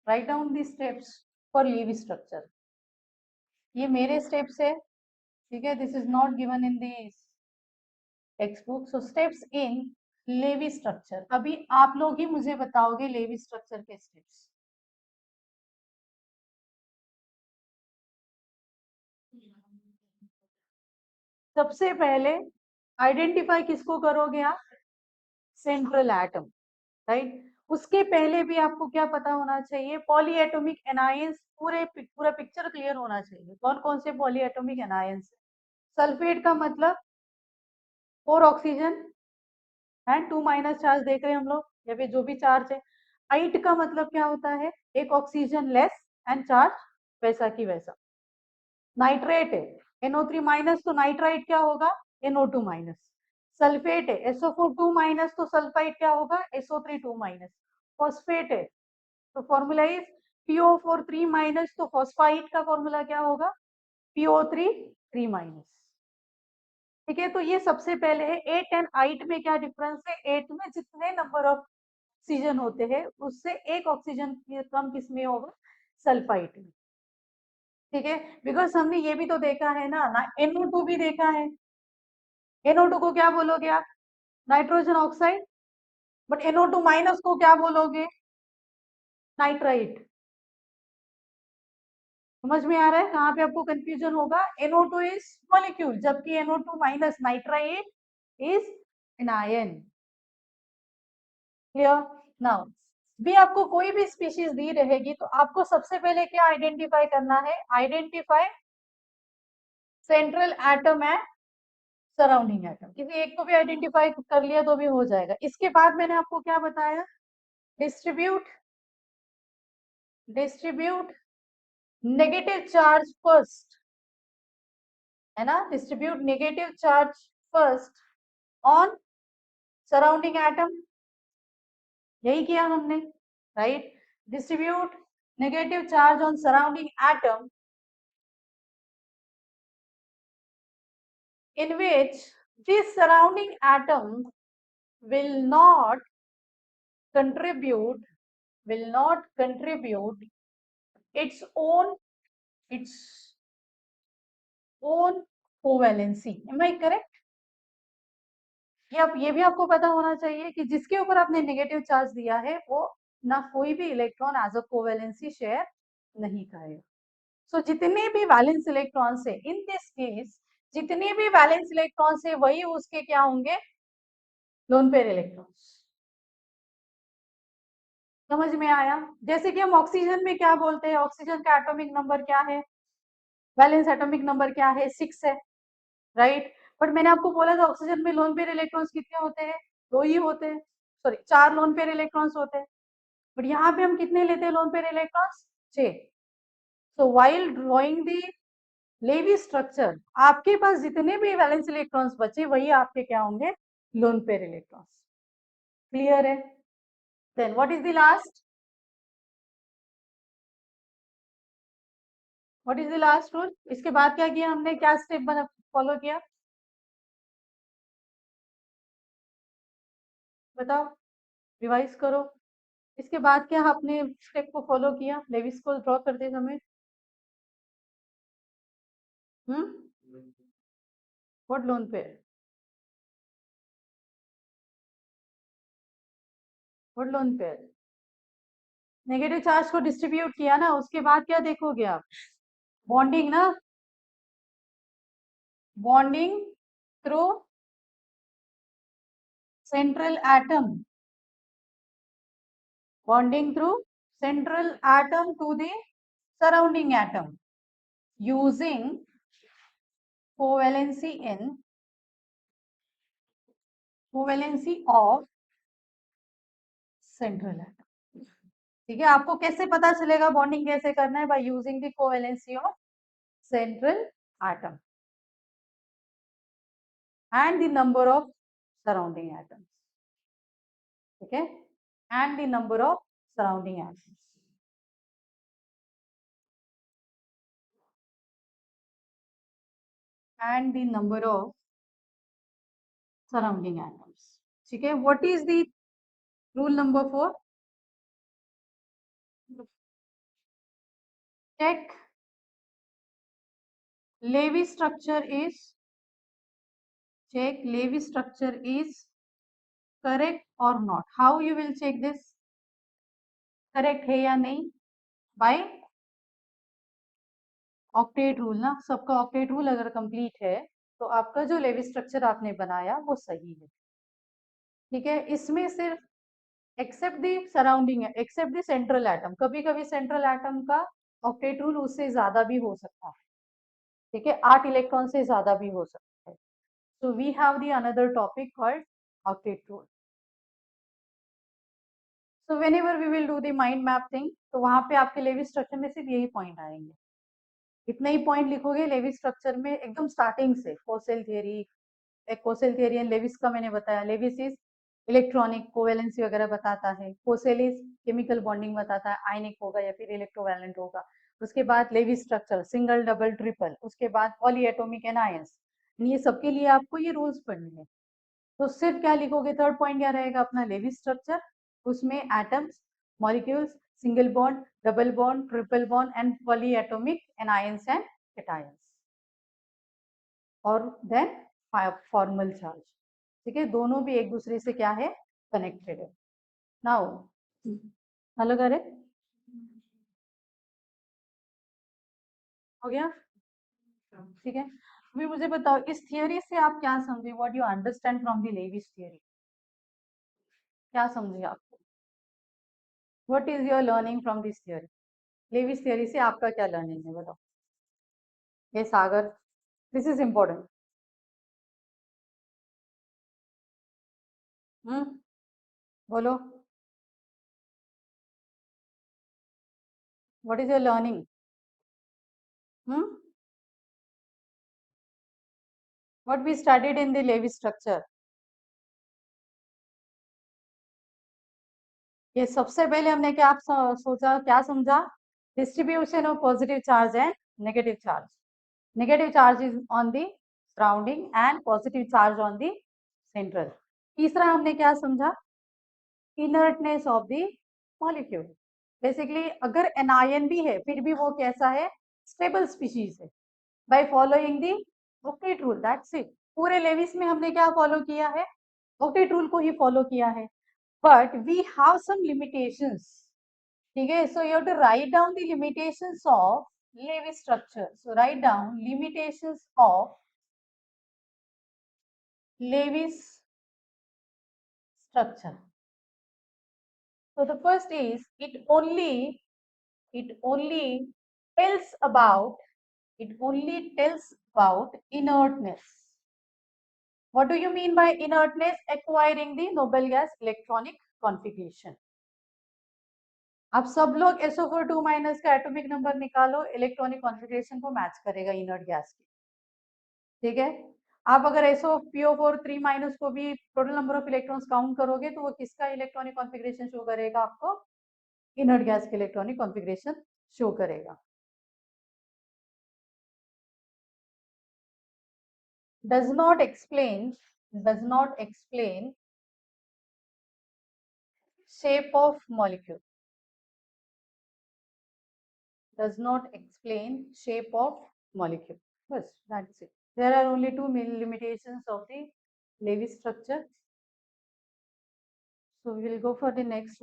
Right down the steps for Lewis structure. ये मेरे steps है, ठीक है, this is not given in the text book. So steps in Lewis structure, अभी आप लोग ही मुझे बताओगे लेवी स्ट्रक्चर के स्टेप्स। सबसे पहले आइडेंटिफाई किसको करोगे आप? Central atom, right. उसके पहले भी आपको क्या पता होना चाहिए? पॉलीएटॉमिक एनायंस, पूरा पिक्चर क्लियर होना चाहिए। कौन कौन से पॉलीएटॉमिक एनायंस? सल्फेट का मतलब 4 ऑक्सीजन एंड 2 माइनस चार्ज देख रहे हैं हम लोग, या फिर जो भी चार्ज है। आइट का मतलब क्या होता है? एक ऑक्सीजन लेस एंड चार्ज वैसा की वैसा। नाइट्रेट है NO3 माइनस, तो नाइट्राइट क्या होगा? NO2 minus. सल्फेट है SO4 2 माइनस, तो सल्फाइड क्या होगा? SO3 2 minus. फॉस्फेट है तो फॉर्मूला इज PO4 3 माइनस, तो फॉस्फाइड का फॉर्मूला क्या होगा? PO3 3 minus. ठीक है, तो ये सबसे पहले है। एट एंड आइट में क्या डिफरेंस है? एट में जितने नंबर ऑफ ऑक्सीजन होते हैं उससे एक ऑक्सीजन कम किसमें होगा? सल्फाइड में। ठीक है, बिकॉज हमने ये भी तो देखा है ना NO2 भी देखा है। NO2 को क्या बोलोगे आप? Nitrogen oxide. But NO2 minus को क्या बोलोगे? नाइट्राइट। समझ में आ रहा है कहाँ पे आपको कंफ्यूजन होगा? NO2 इज मॉलिक्यूल, जबकि NO2 minus nitrite is an ion. Clear? Now भी आपको कोई भी स्पीशीज दी रहेगी तो आपको सबसे पहले क्या आइडेंटिफाई करना है? Identify central atom and surrounding atom. किसी एक को भी आइडेंटिफाई कर लिया तो भी हो जाएगा। इसके बाद मैंने आपको क्या बताया? डिस्ट्रीब्यूट नेगेटिव चार्ज फर्स्ट, है ना? Distribute negative charge first on surrounding atom, यही किया हमने, right. Distribute negative charge on surrounding atom in which this surrounding atom will not contribute its own covalency. Am I correct? ये भी आपको पता होना चाहिए कि जिसके ऊपर आपने नेगेटिव चार्ज दिया है वो ना कोई भी electron as a covalency share नहीं करेगा। सो जितने भी वैलेंस इलेक्ट्रॉन्स है, इन दिस केस जितने भी वैलेंस इलेक्ट्रॉन्स है वही उसके क्या होंगे? Lone pair electrons. समझ में आया? जैसे कि हम ऑक्सीजन में क्या बोलते हैं? ऑक्सीजन का एटॉमिक नंबर क्या है? वैलेंस एटॉमिक नंबर क्या है? 6 है, राइट। बट मैंने आपको बोला था ऑक्सीजन में लोन पेयर इलेक्ट्रॉन्स कितने होते हैं? 2 ही होते हैं, सॉरी 4 लोन पेयर इलेक्ट्रॉन्स होते हैं। बट यहाँ पे हम कितने लेते हैं lone pair electrons? 6। So while drawing the Lewis structure, आपके पास जितने भी वैलेंस इलेक्ट्रॉन्स बचे वही आपके क्या होंगे? Lone pair electrons. क्लियर है? Then what is the last? What is the last rule? इसके बाद क्या किया हमने? क्या स्टेप बना फॉलो किया? बताओ, रिवाइज करो। इसके बाद क्या आपने स्टेप को फॉलो किया लेविस को ड्रॉ करते समय? What lone pair? What lone pair? Negative charge को डिस्ट्रीब्यूट किया ना, उसके बाद क्या देखोगे आप? बॉन्डिंग ना, bonding through central atom, bonding through central atom to the surrounding atom using covalency of central atom। ठीक है, आपको कैसे पता चलेगा बॉन्डिंग कैसे करना है? By using the covalency of central atom and the number of surrounding atoms. ठीक है, and the number of surrounding atoms. and the number of surrounding atoms। ठीक है, what is the rule number 4? check Levy structure is correct or not. How you will check this? Correct है या नहीं? Bye octet rule ना, सबका octet rule अगर complete है तो आपका जो लेवी स्ट्रक्चर आपने बनाया वो सही है। ठीक है, इसमें सिर्फ एक्सेप्ट दी सराउंडिंग है, एक्सेप्ट दी सेंट्रल एटम, कभी कभी सेंट्रल एटम का ऑक्टेट रूल उससे ज्यादा भी हो सकता है। ठीक है, 8 इलेक्ट्रॉन से ज्यादा भी हो सकता है। So we have the another topic called octet rule. So whenever we will do the mind map thing, तो वहां पे आपके लेवी स्ट्रक्चर में सिर्फ यही पॉइंट आएंगे, इतना ही पॉइंट लिखोगे लेवी स्ट्रक्चर में एकदम स्टार्टिंग से। फोसेल थियरी, एक फोसेल थियरी एंड लेविस का मैंने बताया। लेविस इज इलेक्ट्रॉनिक कोवेलेंसी वगैरह बताता है, फोसेल इज केमिकल बॉन्डिंग बताता है, आयनिक होगा या फिर इलेक्ट्रोवैलेंट होगा। उसके बाद Lewis structure, single double triple, उसके बाद पॉलीएटॉमिक एनायंस, ये सबके लिए आपको ये रूल्स पढ़ने हैं। तो सिर्फ क्या लिखोगे, थर्ड पॉइंट क्या रहेगा अपना, लेवी स्ट्रक्चर, उसमें atoms, molecules, single bond, double bond, triple bond and polyatomic anions and cations, और देन फॉर्मल चार्ज। ठीक है, दोनों भी एक दूसरे से क्या है, कनेक्टेड है। नाउ हेलो करे हो गया? ठीक है, अभी मुझे बताओ इस थियरी से आप क्या समझे, what you understand from the Lewis theory, क्या समझे आप, what is your learning from this theory? Lewis theory से आपका क्या लर्निंग है बताओ। ये सागर, दिस इज इम्पोर्टेंट। बोलो, what is your learning? What we studied in the Lewis structure? ये सबसे पहले हमने क्या सोचा, क्या समझा, distribution of positive charge and negative charge. Negative charge is on the surrounding and positive charge on the central. तीसरा हमने क्या समझा, inertness of the molecule. Basically अगर एनायन भी है फिर भी वो कैसा है, स्टेबल स्पीशीज है, by following the octet rule, that's it. पूरे लेविस में हमने क्या फॉलो किया है, ऑक्टेट रूल को ही फॉलो किया है, but we have some limitations. ठीक है, so you have to write down the limitations of Lewis structure. So write down limitations of Lewis structure. So the first is it only tells about inertness. What do you mean by inertness? Acquiring the noble gas electronic configuration. आप सब लोग SO4 2- का atomic number निकालो, electronic configuration को match करेगा inert gas की। ठीक है, आप अगर SO PO4 3- को भी total number of electrons count करोगे तो वो किसका इलेक्ट्रॉनिक कॉन्फ़िगरेशन शो करेगा आपको, इनर्ट गैस के इलेक्ट्रॉनिक कॉन्फ़िगरेशन शो करेगा। does not explain shape of molecule, does not explain shape of molecule. Bas, that's it. There are only two main limitations of the Lewis structure. So we will go for the next